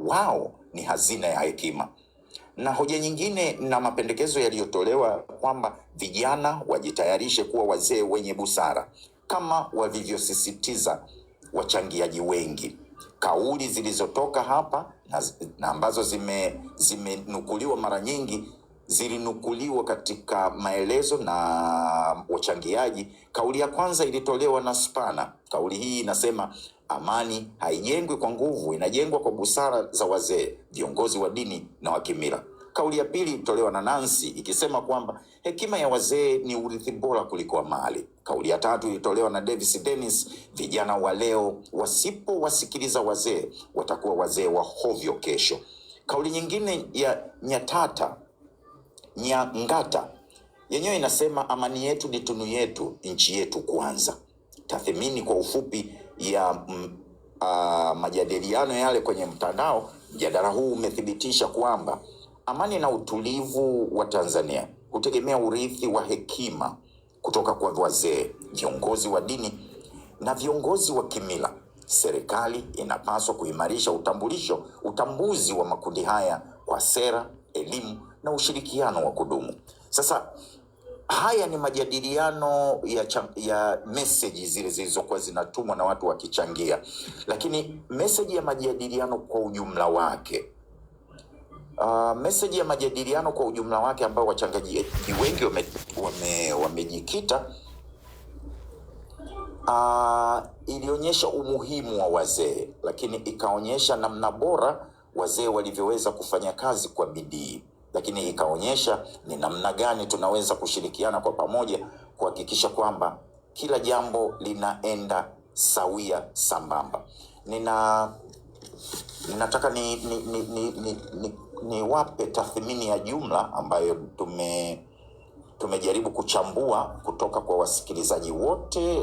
wao ni hazina ya hekima. Na hoja nyingine na mapendekezo yaliyotolewa kwamba vijana wajitayarishe kuwa wazee wenye busara kama walivyosisitiza wachangiaji wengi. Kauli zilizotoka hapa na ambazo zimenukuliwa mara nyingi, zilinukuliwa katika maelezo na wachangiaji. Kauli ya kwanza ilitolewa na Spana. Kauli hii inasema amani haijengwi kwa nguvu, inajengwa kwa busara za wazee, viongozi wa dini na wa kimila. Kauli ya pili ilitolewa na Nancy ikisema kwamba hekima ya wazee ni urithi bora kuliko mali. Kauli ya tatu ilitolewa na Davis Dennis, vijana wa leo wasipowasikiliza wazee watakuwa wazee wa hovyo kesho. Kauli nyingine ya Nyangata yenyewe inasema amani yetu ni tunu yetu, nchi yetu kwanza. Tathmini kwa ufupi ya majadiliano yale kwenye mtandao, mjadala huu umethibitisha kwamba amani na utulivu wa Tanzania hutegemea urithi wa hekima kutoka kwa wazee, viongozi wa dini na viongozi wa kimila. Serikali inapaswa kuimarisha utambuzi wa makundi haya kwa sera, elimu na ushirikiano wa kudumu. Sasa haya ni majadiliano ya message zile zilizokuwa zinatumwa na watu wakichangia, lakini message ya majadiliano kwa ujumla wake, message ya majadiliano kwa ujumla wake ambao wachangaji wengi wamejikita ilionyesha umuhimu wa wazee, lakini ikaonyesha namna bora wazee walivyoweza kufanya kazi kwa bidii, lakini ikaonyesha ni namna gani tunaweza kushirikiana kwa pamoja kuhakikisha kwamba kila jambo linaenda sawia sambamba. Ninataka niwape tathmini ya jumla ambayo tumejaribu kuchambua kutoka kwa wasikilizaji wote,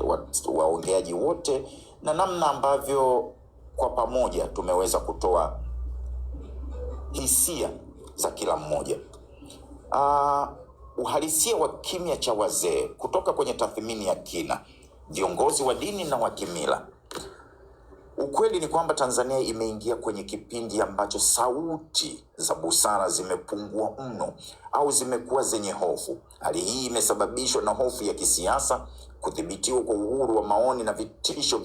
waongeaji wote, na namna ambavyo kwa pamoja tumeweza kutoa hisia za kila mmoja. Uhalisia wa kimya cha wazee kutoka kwenye tathmini ya kina, viongozi wa dini na wa kimila. Ukweli ni kwamba Tanzania imeingia kwenye kipindi ambacho sauti za busara zimepungua mno au zimekuwa zenye hofu. Hali hii imesababishwa na hofu ya kisiasa, kudhibitiwa kwa uhuru wa maoni na vitisho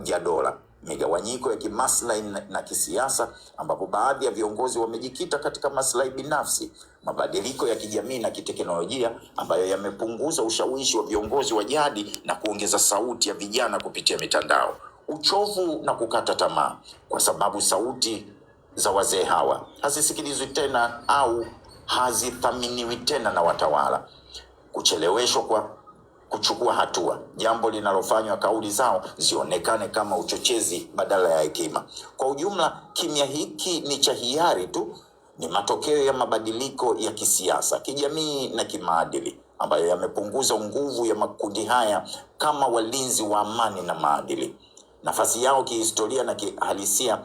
vya dola, migawanyiko ya kimaslahi na kisiasa ambapo baadhi ya viongozi wamejikita katika maslahi binafsi, mabadiliko ya kijamii na kiteknolojia ambayo yamepunguza ushawishi wa viongozi wa jadi na kuongeza sauti ya vijana kupitia mitandao. Uchovu na kukata tamaa kwa sababu sauti za wazee hawa hazisikilizwi tena au hazithaminiwi tena na watawala. Kucheleweshwa kwa kuchukua hatua, jambo linalofanywa kauli zao zionekane kama uchochezi badala ya hekima. Kwa ujumla, kimya hiki ni cha hiari tu, ni matokeo ya mabadiliko ya kisiasa, kijamii na kimaadili ambayo yamepunguza nguvu ya makundi haya kama walinzi wa amani na maadili. Nafasi yao kihistoria na kihalisia.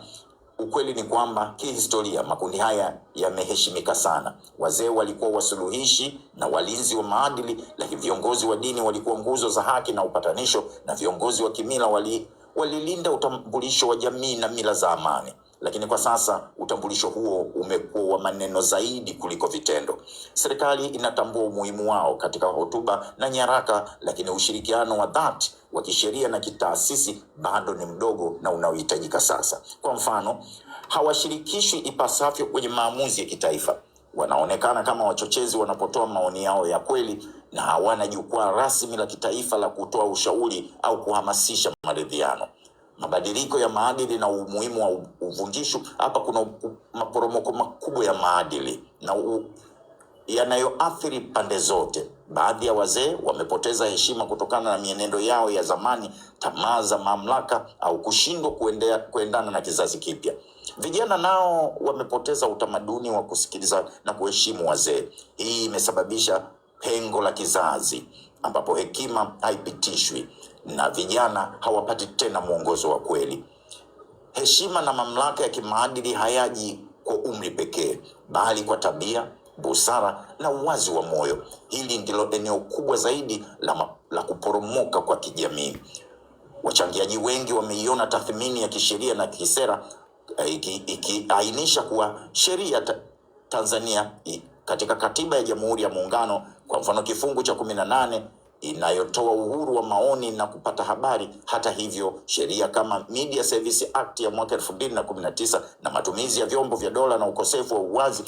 Ukweli ni kwamba kihistoria makundi haya yameheshimika sana. Wazee walikuwa wasuluhishi na walinzi wa maadili, lakini viongozi wa dini walikuwa nguzo za haki na upatanisho, na viongozi wa kimila walilinda utambulisho wa jamii na mila za amani. Lakini kwa sasa utambulisho huo umekuwa wa maneno zaidi kuliko vitendo. Serikali inatambua umuhimu wao katika hotuba na nyaraka, lakini ushirikiano wa dhati wa kisheria na kitaasisi bado ni mdogo na unaohitajika sasa. Kwa mfano, hawashirikishwi ipasavyo kwenye maamuzi ya kitaifa. Wanaonekana kama wachochezi wanapotoa maoni yao ya kweli, na hawana jukwaa rasmi la kitaifa la kutoa ushauri au kuhamasisha maridhiano. Mabadiliko ya maadili na umuhimu wa uvunjisho. Hapa kuna maporomoko makubwa ya maadili na yanayoathiri pande zote. Baadhi ya wazee wamepoteza heshima kutokana na mienendo yao ya zamani, tamaa za mamlaka au kushindwa kuendana na kizazi kipya. Vijana nao wamepoteza utamaduni wa kusikiliza na kuheshimu wazee. Hii imesababisha pengo la kizazi ambapo hekima haipitishwi na vijana hawapati tena mwongozo wa kweli. Heshima na mamlaka ya kimaadili hayaji kwa umri pekee, bali kwa tabia, busara na uwazi wa moyo. Hili ndilo eneo kubwa zaidi la kuporomoka kwa kijamii. Wachangiaji wengi wameiona tathmini ya kisheria na kisera ikiainisha kuwa sheria Tanzania katika katiba ya Jamhuri ya Muungano, kwa mfano kifungu cha 18 inayotoa uhuru wa maoni na kupata habari. Hata hivyo, sheria kama Media Service Act ya mwaka 2019 na matumizi ya vyombo vya dola na ukosefu wa uwazi